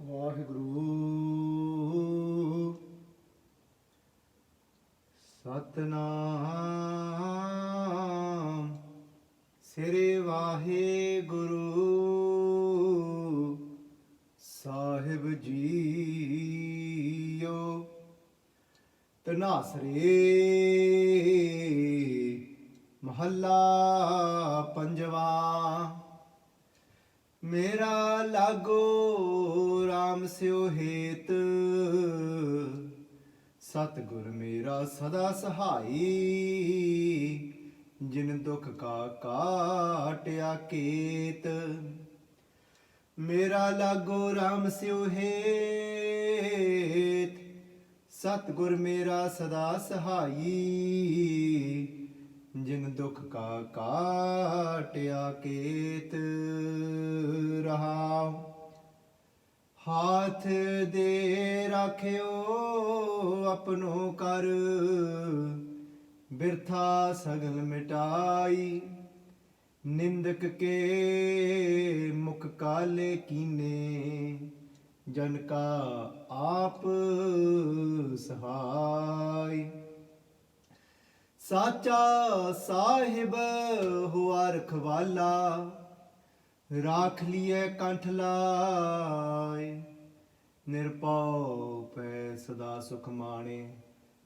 ਵਾਹਿਗੁਰੂ ਸਤਨਾਮ ਸ੍ਰੀ ਵਾਹਿਗੁਰੂ ਸਾਹਿਬ JIO. ਧਨਾਸਰੇ ਮਹੱਲਾ ਪੰਜਵਾਂ। ਮੇਰਾ ਲਾਗੋ ਰਾਮ ਸਿਓ ਹੇਤ, ਸਤਿਗੁਰ ਮੇਰਾ ਸਦਾ ਸਹਾਈ। ਜਿਨ ਦੁਖ ਕਾ ਕਾਟਿਆ ਕੇਤ, ਮੇਰਾ ਲਾਗੋ ਰਾਮ ਸਿਓ ਹੇਤ, ਸਤਿਗੁਰ ਮੇਰਾ ਸਦਾ ਸਹਾਈ। ਜਿਨ ਦੁਖ ਕਾ ਕਾਟਿਆ ਕੇਤ। ਰਹਾਉ ਹਾਥ ਦੇ ਰਾਖਿਓ ਆਪਣੋ ਕਰ, ਬਿਰਥਾ ਸਗਲ ਮਿਟਾਈ। ਨਿੰਦਕ ਕੇ ਮੁਖ ਕਾਲੇ ਕੀਨੇ, ਜਨ ਕਾ ਆਪ ਸਹਾਈ। ਸਾਚਾ ਸਾਹਿਬ ਹੁਆ ਰਖਵਾਲਾ, ਰਾਖ ਲੀਏ ਕੰਠ ਲਾਏ। ਨਿਰਭਉ ਪੈ ਸਦਾ ਸੁਖ ਮਾਣੇ,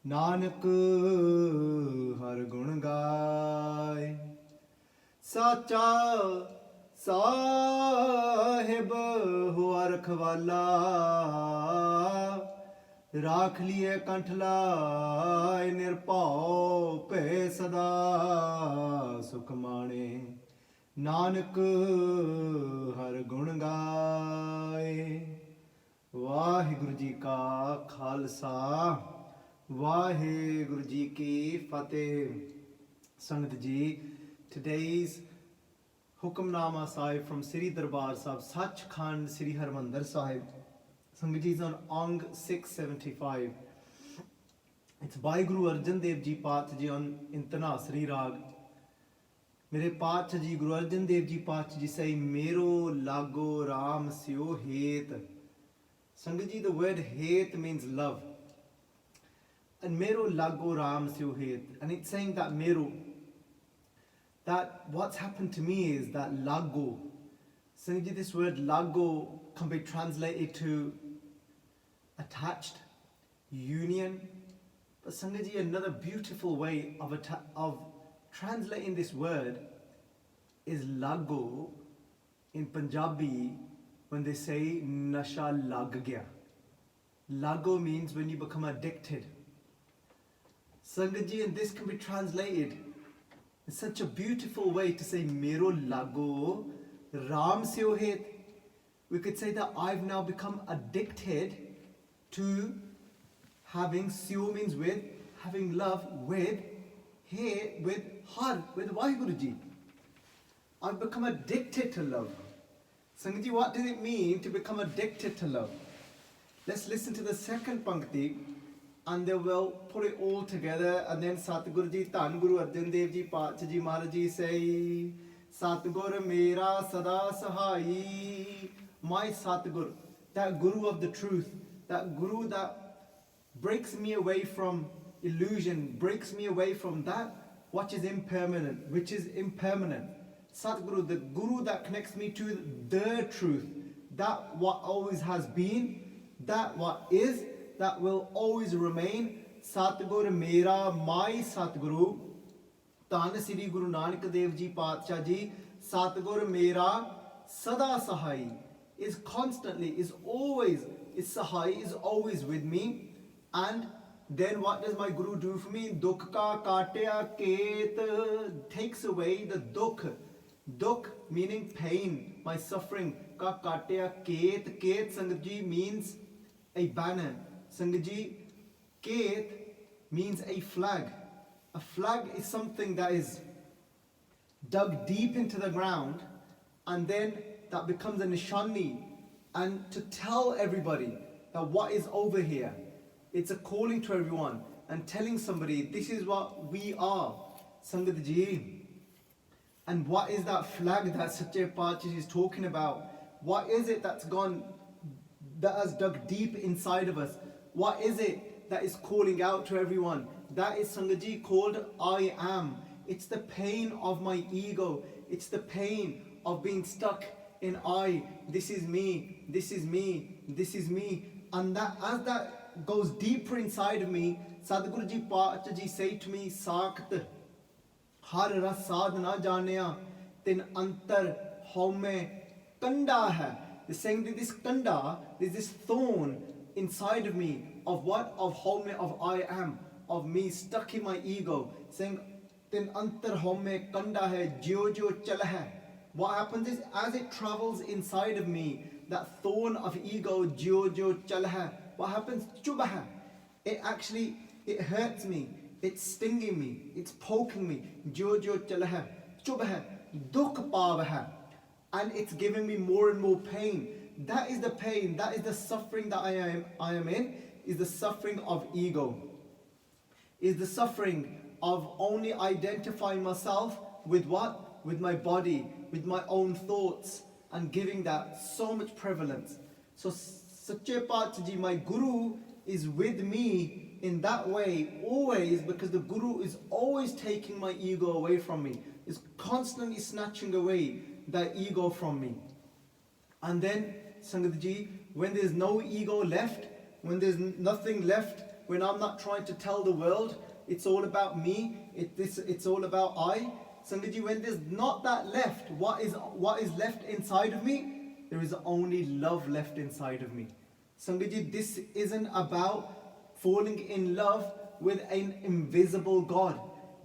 ਨਾਨਕ ਹਰ ਗੁਣ ਗਾਏ। ਸਾਚਾ ਸਾਹਿਬ ਹੁਆ ਰਖਵਾਲਾ, ਰਾਖ ਲੀਏ ਕੰਠ ਲਾਏ। ਨਿਰਭਉ ਭੈ ਸਦਾ ਸੁਖ ਮਾਣੇ, ਨਾਨਕ ਹਰ ਗੁਣ ਗਾਏ। ਵਾਹਿਗੁਰੂ ਜੀ ਕਾ ਖਾਲਸਾ, ਵਾਹਿਗੁਰੂ ਜੀ ਕੀ ਫਤਿਹ। ਸੰਗਤ ਜੀ, today's Hukamnama Sahib from Sri Darbar Sahib, Sachkhand Sri Harmandir Sahib. Sangat ji is on Ang 675. It's by Guru Arjun Dev ji Path ji on in Dhanaasaree Raag. Mere Path ji Guru Arjun Dev ji Path ji say, Mero laago raam siau haath. Sangat ji, the word haath means love. And mero laago raam siau haath. And it's saying that mero, that what's happened to me is that laago. Sangat ji, this word laago can be translated to attached, union. But Sangat ji, another beautiful way of translating this word is laago in Punjabi, when they say nasha lag gaya. Laago means when you become addicted. Sangat ji, and this can be translated in such a beautiful way to say mero laago raam siau haath. We could say that I've now become addicted to having, siau means with, having love with, haath with har, with Vaheguru Ji. I've become addicted to love. Sangat ji, what does it mean to become addicted to love? Let's listen to the second pankti, and then we'll put it all together. And then Satguru Ji, Dhan Guru Arjun Dev Ji, Path Ji Maharaj Ji say, Satgur mera sada sahaiee. My Satgur, that Guru of the truth, that Guru that breaks me away from illusion, breaks me away from that which is impermanent, Satguru, the Guru that connects me to the truth, that what always has been, that what is, that will always remain. Satgur mera, my Satguru, Dhanaasaree Guru Nanak Dev Ji Paatshah Ji, Satgur mera sadhaa sahaiee, is constantly, is always, is sahaiee, is always with me. And then what does my Guru do for me? Dhukh ka kaatiaa ket, takes away the dhukh. Dhukh meaning pain, my suffering. Ka kaatiaa ket, ket Sangat ji means a banner. Sangat ji, ket means a flag. A flag is something that is dug deep into the ground, and then that becomes a nishani, and to tell everybody that what is over here. It's a calling to everyone and telling somebody this is what we are, Sangat ji. And what is that flag that Sache Paatshah is talking about? What is it that's gone that has dug deep inside of us. What is it that is calling out to everyone? That is, Sangat called I am. It's the pain of my ego. It's the pain of being stuck in I. This is me, this is me, this is me. And that as that goes deeper inside of me, Sadhguru Ji Pacha Ji say to me, Sakht har ras sadhna janaya tin antar haume kanda hai. They're saying that this kanda, there's this thorn inside of me of what? Of haume, of I am, of me stuck in my ego. Saying tin antar haume kanda hai jo jo chala hai. What happens is, as it travels inside of me, that thorn of ego, jo jo chala hai, what happens? Chubha hai. It hurts me, it's stinging me, it's poking me. Jo jo chala hai, chubha hai, dhukh pav hai. And it's giving me more and more pain. That is the pain, that is the suffering that I am in, is the suffering of ego. Is the suffering of only identifying myself with what? With my body, with my own thoughts, and giving that so much prevalence. So Sache Pacha Ji, my Guru, is with me in that way always, because the Guru is always taking my ego away from me, is constantly snatching away that ego from me. And then Sangat Ji, when there's no ego left, when there's nothing left, when I'm not trying to tell the world it's all about me, it's all about I, Sangat Ji, when there's not that left, what is left inside of me? There is only love left inside of me. Sangat Ji, this isn't about falling in love with an invisible God.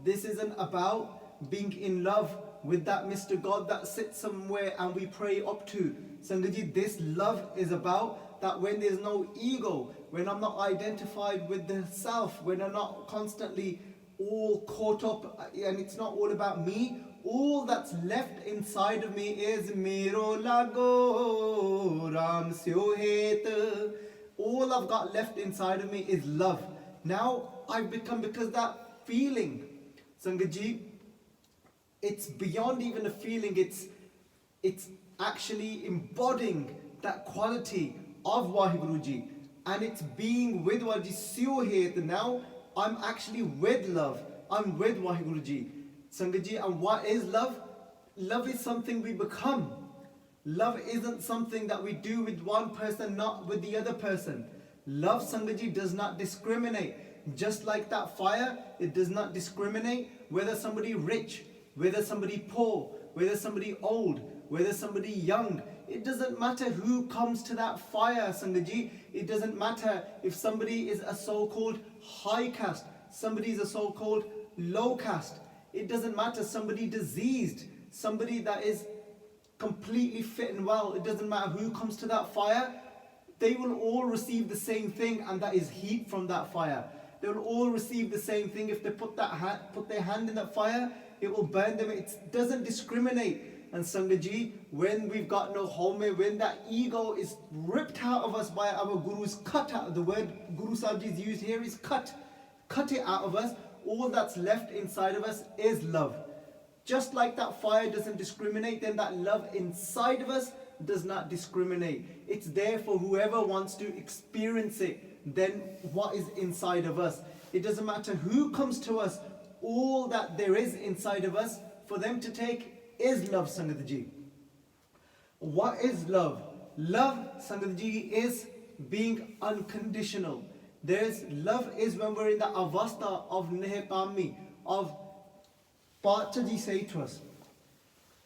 This isn't about being in love with that Mr. God that sits somewhere and we pray up to. Sangat Ji, this love is about that when there's no ego, when I'm not identified with the self, when I'm not constantly all caught up and it's not all about me, all that's left inside of me is mero laago, raam siau haath. All I've got left inside of me is love. Now I've become, because that feeling, Sangat Ji, it's beyond even a feeling, it's actually embodying that quality of Waheguru Ji, and it's being with Waheguru Ji siau haath. Now I'm actually with love, I'm with Waheguru Ji. Sangat Ji, and what is love? Love is something we become. Love isn't something that we do with one person, not with the other person. Love, Sangat Ji, does not discriminate. Just like that fire, it does not discriminate whether somebody rich, whether somebody poor, whether somebody old, whether somebody young. It doesn't matter who comes to that fire, Sangat Ji. It doesn't matter if somebody is a so-called high caste, somebody is a so-called low caste. It doesn't matter, somebody diseased, somebody that is completely fit and well. It doesn't matter who comes to that fire. They will all receive the same thing, and that is heat from that fire. They will all receive the same thing. If they put their hand in that fire, it will burn them. It doesn't discriminate. And Sangat Ji, when we've got no home, when that ego is ripped out of us by our Guru's cut out, the word Guru Sahib Ji is used here is cut it out of us, all that's left inside of us is love. Just like that fire doesn't discriminate, then that love inside of us does not discriminate. It's there for whoever wants to experience it, then what is inside of us. It doesn't matter who comes to us, all that there is inside of us for them to take is love, Sangat Ji. What is love? Love, Sangat Ji, is being unconditional. Love is when we're in the avastha of nehkami, of Pacha Ji say to us,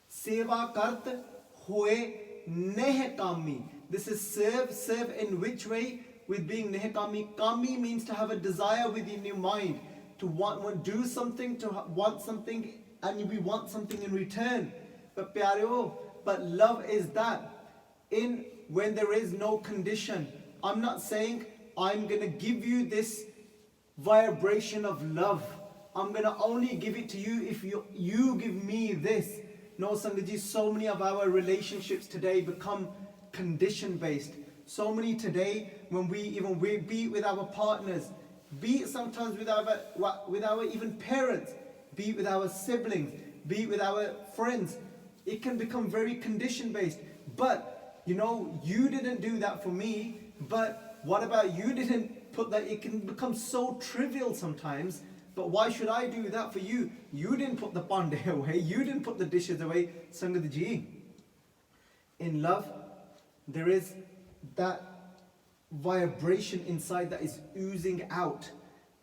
Seva kart hoye nehkami. This is serve in which way? With being nehkami. Kami means to have a desire within your mind, to want do something, to want something, and we want something in return. But love is that in when there is no condition. I'm not saying I'm gonna give you this vibration of love. I'm gonna only give it to you if you give me this. No, Sangat Ji, so many of our relationships today become condition based. So many today, when we be it with our partners, be it sometimes with our even parents, be it with our siblings, be it with our friends, it can become very condition based. But you know, you didn't do that for me, but what about you didn't put that? It can become so trivial sometimes, but why should I do that for you? You didn't put the pande away, you didn't put the dishes away. Sangat ji, in love, there is that vibration inside that is oozing out,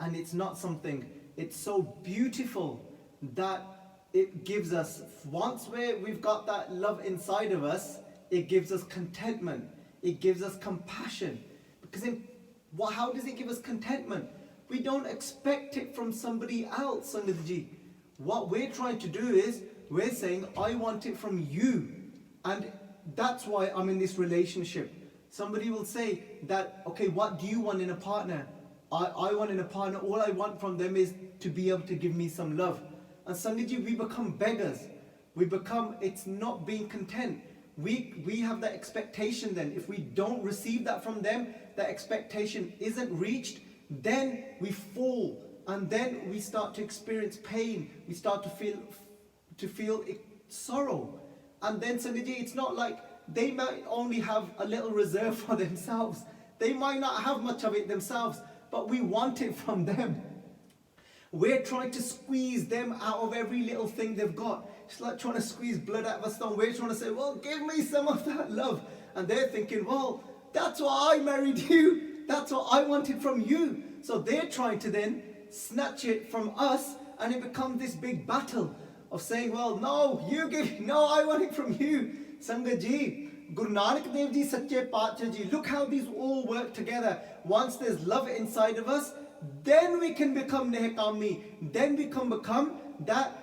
and it's not something, it's so beautiful that it gives us, once we've got that love inside of us, it gives us contentment, it gives us compassion. Because how does it give us contentment? We don't expect it from somebody else, Sangat ji. What we're trying to do is, we're saying, I want it from you. And that's why I'm in this relationship. Somebody will say that, okay, what do you want in a partner? I want in a partner, all I want from them is to be able to give me some love. And Sangat ji, we become beggars. It's not being content. We have that expectation then. If we don't receive that from them, that expectation isn't reached, then we fall. And then we start to experience pain. We start to feel sorrow. And then Sangat ji, it's not like they might only have a little reserve for themselves. They might not have much of it themselves, but we want it from them. We're trying to squeeze them out of every little thing they've got. It's like trying to squeeze blood out of a stone. We're trying to say, well, give me some of that love. And they're thinking, well, that's why I married you. That's what I wanted from you. So they're trying to then snatch it from us, and it becomes this big battle of saying, well, no, I want it from you. Sangat ji, Guru Nanak Dev ji, Sache Paatshah ji, look how these all work together. Once there's love inside of us, then we can become nehkami. Then we can become that,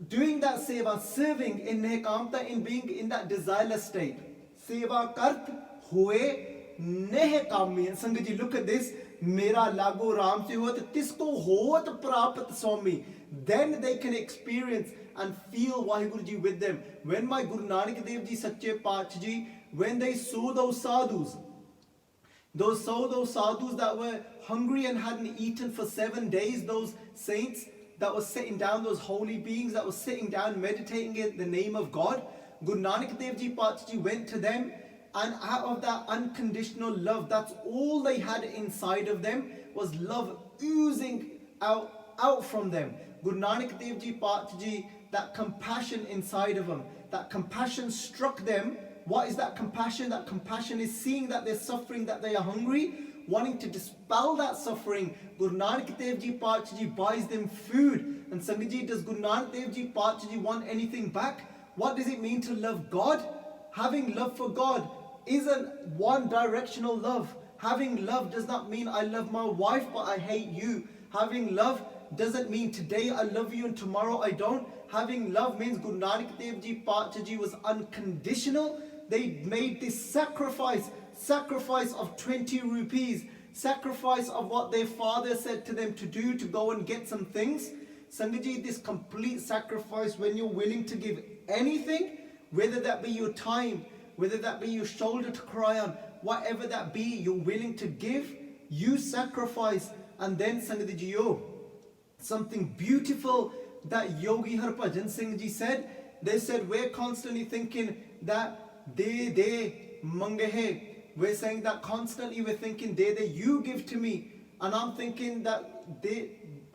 doing that seva, serving in nehkamta, in being in that desireless state. Seva kart hue nehkami. And Sangat ji, look at this. Meraa laago raam se hot tisko hot prapat swami. Then they can experience and feel Vaheguru ji with them. When my Guru Nanak Dev ji, Sache Paatshah ji, when they saw those sadhus that were hungry and hadn't eaten for 7 days, those saints that were sitting down, those holy beings that were sitting down meditating in the name of God, Guru Nanak Dev ji Paatshah ji went to them, and out of that unconditional love, that's all they had inside of them, was love oozing out from them. Guru Nanak Dev ji Paatshah ji, that compassion inside of them, that compassion struck them. What is that compassion? That compassion is seeing that they're suffering, that they are hungry, wanting to dispel that suffering. Guru Nanak Dev ji Paatshah ji buys them food. And Sangat ji, does Guru Nanak Dev ji Paatshah ji want anything back? What does it mean to love God? Having love for God isn't one directional love. Having love does not mean I love my wife but I hate you. Having love doesn't mean today I love you and tomorrow I don't. Having love means Guru Nanak Dev ji Paatshah ji was unconditional. They made this sacrifice of 20 rupees, sacrifice of what their father said to them to do, to go and get some things. Sangat ji, this complete sacrifice, when you're willing to give anything, whether that be your time, whether that be your shoulder to cry on, whatever that be, you're willing to give, you sacrifice. And then Sangat ji, something beautiful that Yogi Harbhajan Singh ji said. They said, we're constantly thinking that de mangehe. We're saying that constantly, we're thinking de, you give to me. And I'm thinking that they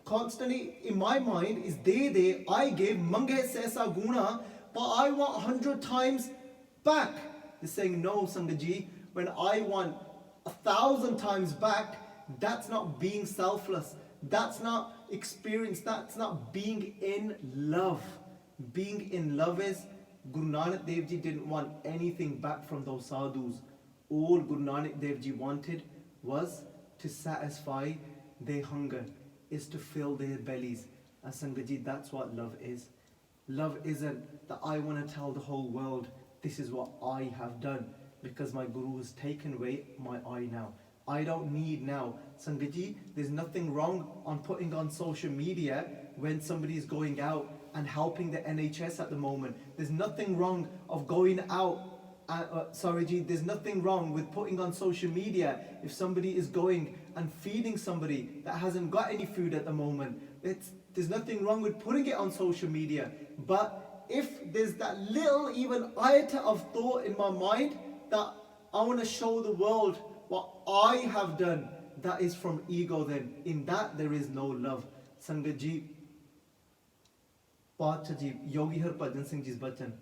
constantly in my mind is de, I give, mangehe se aisa guna, but I want 100 times back. They're saying, no, Sangat ji, when I want 1,000 times back, that's not being selfless. That's not experience. That's not being in love. Being in love is, Guru Nanak Dev ji didn't want anything back from those sadhus. All Guru Nanak Dev ji wanted was to satisfy their hunger, is to fill their bellies. And Sangat ji, that's what love is. Love isn't that I want to tell the whole world, this is what I have done, because my Guru has taken away my eye now. I don't need now. Sangat ji, there's nothing wrong on putting on social media when somebody is going out and helping the NHS at the moment. There's nothing wrong of going out. There's nothing wrong with putting on social media if somebody is going and feeding somebody that hasn't got any food at the moment. There's nothing wrong with putting it on social media. But if there's that little even iota of thought in my mind that I want to show the world what I have done, that is from ego then. In that there is no love. Sangat ji, Pacha ji, Yogi Harbhajan Singh ji's bachan,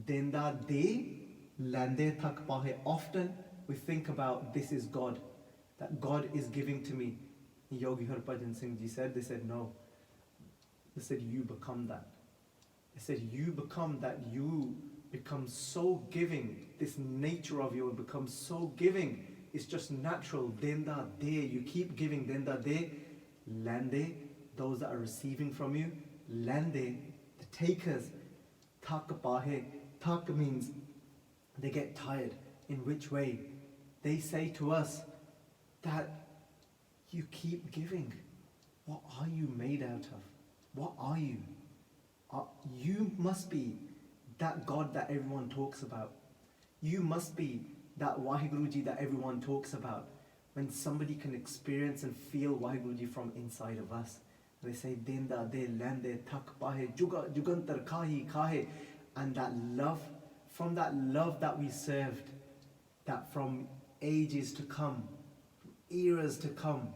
Denda de, lande thak pahe. Often we think about this is God, that God is giving to me. Yogi Harbhajan Singh ji said, they said no. They said you become that. They said you become that, you become so giving. This nature of you becomes so giving. It's just natural. Denda de, you keep giving. Denda de, lande, those that are receiving from you. Lande, the takers. Thak pahe. Thak means they get tired. In which way? They say to us that you keep giving. What are you made out of? What are you? You must be that God that everyone talks about. You must be that Waheguruji that everyone talks about. When somebody can experience and feel Waheguruji from inside of us. They say, Denda de lande thak pahe, jugantar kahi kahe. And that love, from that love that we served, that from ages to come, eras to come,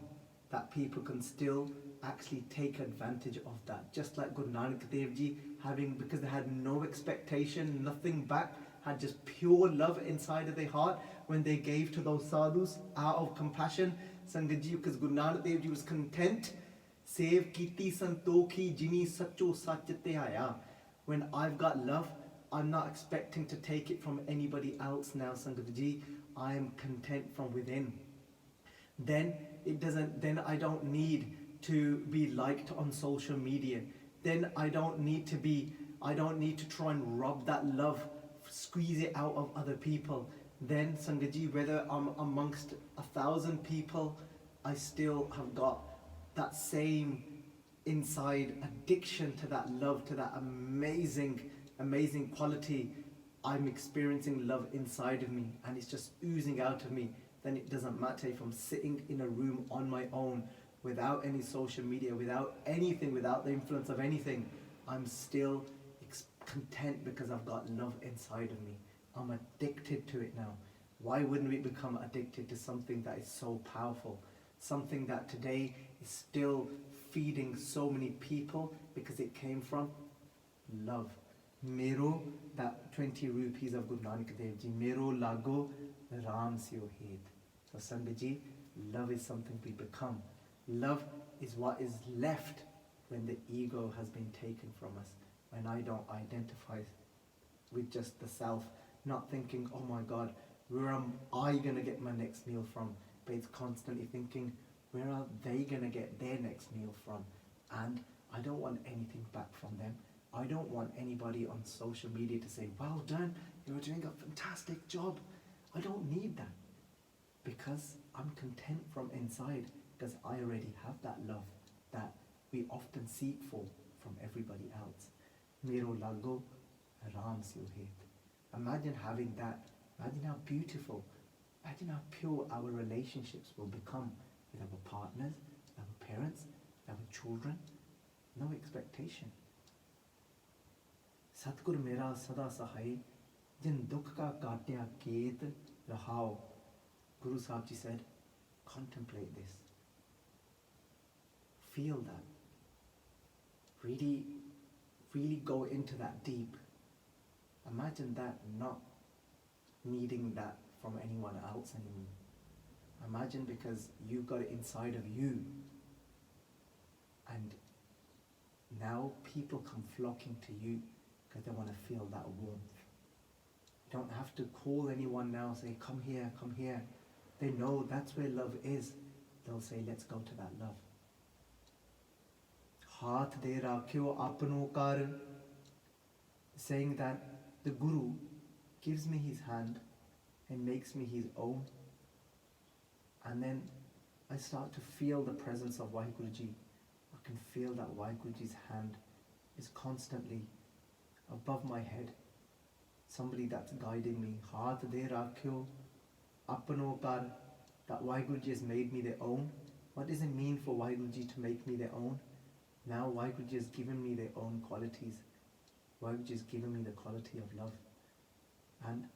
that people can still actually take advantage of that. Just like Guru Nanak Dev Ji, because they had no expectation, nothing back, had just pure love inside of their heart when they gave to those sadhus out of compassion. Sangat ji, because Guru Nanak Dev Ji was content. Sev kiti santokhi jini sacho sachate aya. When I've got love, I'm not expecting to take it from anybody else now, Sangat ji. I am content from within. Then I don't need to be liked on social media. Then I don't need to try and rob that love, squeeze it out of other people. Then Sangat ji, whether I'm amongst 1,000 people, I still have got that same inside addiction to that love, to that amazing quality. I'm experiencing love inside of me and it's just oozing out of me. Then it doesn't matter if I'm sitting in a room on my own, without any social media, without anything, without the influence of anything. I'm still content because I've got love inside of me. I'm addicted to it now. Why wouldn't we become addicted to something that is so powerful? Something that today is still feeding so many people because it came from love. Mero, that 20 rupees of Guru Nanak Dev Ji. Mero laago, raam siau haath. So Sangat ji, love is something we become. Love is what is left when the ego has been taken from us. When I don't identify with just the self, not thinking, oh my God, where am I going to get my next meal from? But it's constantly thinking, where are they going to get their next meal from? And I don't want anything back from them. I don't want anybody on social media to say, well done, you're doing a fantastic job. I don't need that. Because I'm content from inside. Because I already have that love that we often seek for from everybody else. Mero laago, raam siau haath. Imagine having that. Imagine how beautiful, imagine how pure our relationships will become with our partners, our parents, our children. No expectation. Satigur meraa sadhaa sahaiee, jin dhukh ka kaatiaa rahaau. Guru Sahib Ji said, contemplate this. Feel that. Really go into that deep. Imagine that not needing that from anyone else anymore. Imagine because you've got it inside of you. And now people come flocking to you because they want to feel that warmth. You don't have to call anyone now and say, come here, come here. They know that's where love is. They'll say, let's go to that love. Haath dhei raakhio apunaa, saying that the Guru gives me his hand and makes me his own. And then I start to feel the presence of Waheguruji. I can feel that Waheguruji's hand is constantly above my head. Somebody that's guiding me. Haath dhei raakhio apunaa, that Waheguruji has made me their own. What does it mean for Waheguruji to make me their own? Now Waheguruji has given me their own qualities. Waheguruji has given me the quality of love. And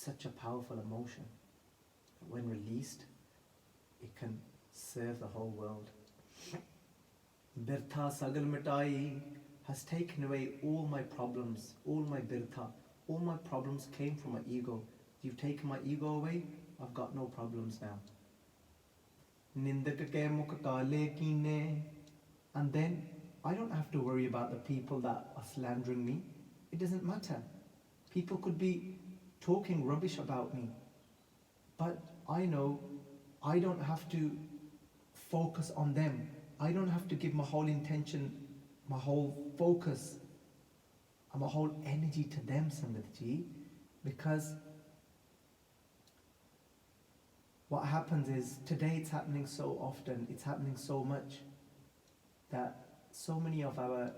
such a powerful emotion. When released, it can serve the whole world. Birathaa sagal mitaiee has taken away all my problems, all my birathaa. All my problems came from my ego. You've taken my ego away, I've got no problems now. Nindak ke mukh kaale keene. And then I don't have to worry about the people that are slandering me. It doesn't matter. People could be talking rubbish about me. But I know I don't have to focus on them. I don't have to give my whole intention, my whole focus, and my whole energy to them, Sangatji, because what happens is, today it's happening so often, it's happening so much, that so many of our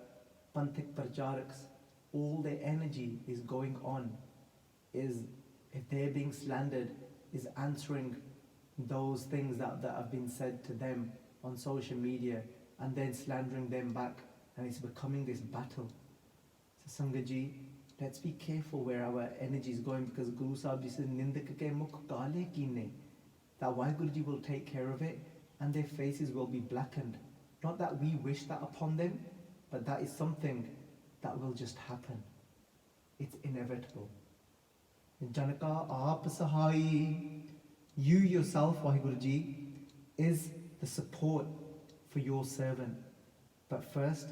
Panthik Pracharaks, all their energy is going on, is, if they're being slandered, is answering those things that have been said to them on social media, and then slandering them back, and it's becoming this battle. So Sangaji, let's be careful where our energy is going, because Guru Sahib Ji says, Nindak ke mukh kaale keene, that Waheguruji will take care of it, and their faces will be blackened. Not that we wish that upon them, but that is something that will just happen. It's inevitable. Janaka aap sahaiee, you yourself, Waheguruji, is the support for your servant. But first,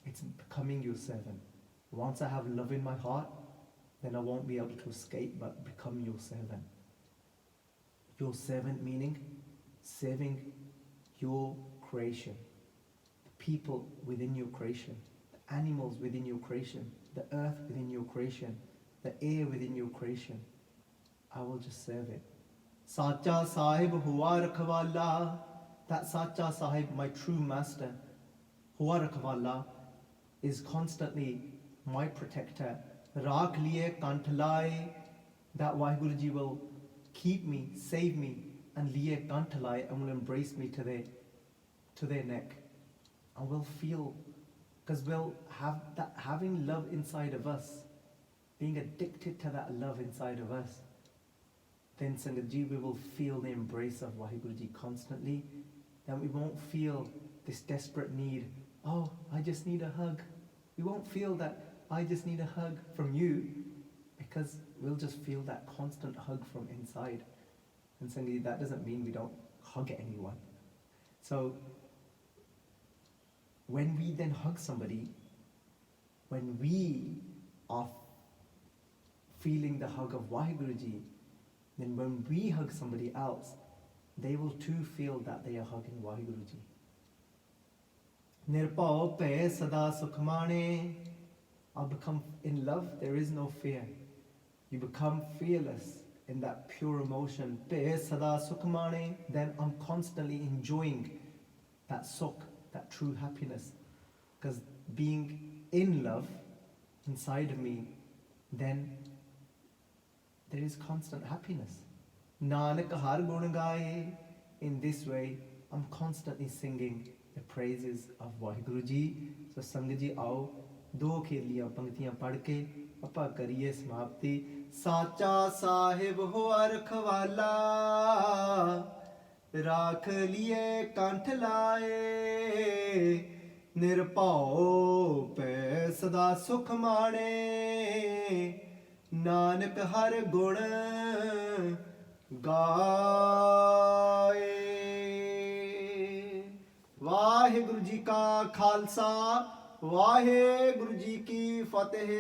it's becoming your servant. Once I have love in my heart, then I won't be able to escape but become your servant. Your servant meaning serving your creation, the people within your creation, the animals within your creation, the earth within your creation, the air within your creation. I will just serve it. Sacha Sahib Hua Rakhwala, that Sacha Sahib, my true master, Hua Rakhwala, is constantly my protector. Raakhio kantalai, that Waheguruji will keep me, save me, and liye kantalai, and will embrace me to their neck. And we'll feel, because we'll have that, having love inside of us, being addicted to that love inside of us, then Sangatji, we will feel the embrace of Waheguruji constantly. Then we won't feel this desperate need, oh, I just need a hug. We won't feel that, I just need a hug from you, because we'll just feel that constant hug from inside. And Sangatji, that doesn't mean we don't hug anyone. So when we then hug somebody, when we are feeling the hug of Waheguruji, then when we hug somebody else, they will too feel that they are hugging Waheguruji. Nirpao pe sadhaa sukhmane. I'll become in love, there is no fear. You become fearless in that pure emotion. Pe sadhaa sukhmane. Then I'm constantly enjoying that sukh, that true happiness. Because being in love inside of me, then there is constant happiness. Nanak har gun gaye. In this way, I'm constantly singing the praises of Waheguruji. So Sangatji, aao, do kheliyan panktiyan padh ke apa kariye samapti. Sacha Sahib Hua Rakhwala, rakh liye kanth laye, nirpao pe sada sukh mane, nanak har gun gaye. Waheguru ji का खालसा, वाहेगुरु जी की फतेह।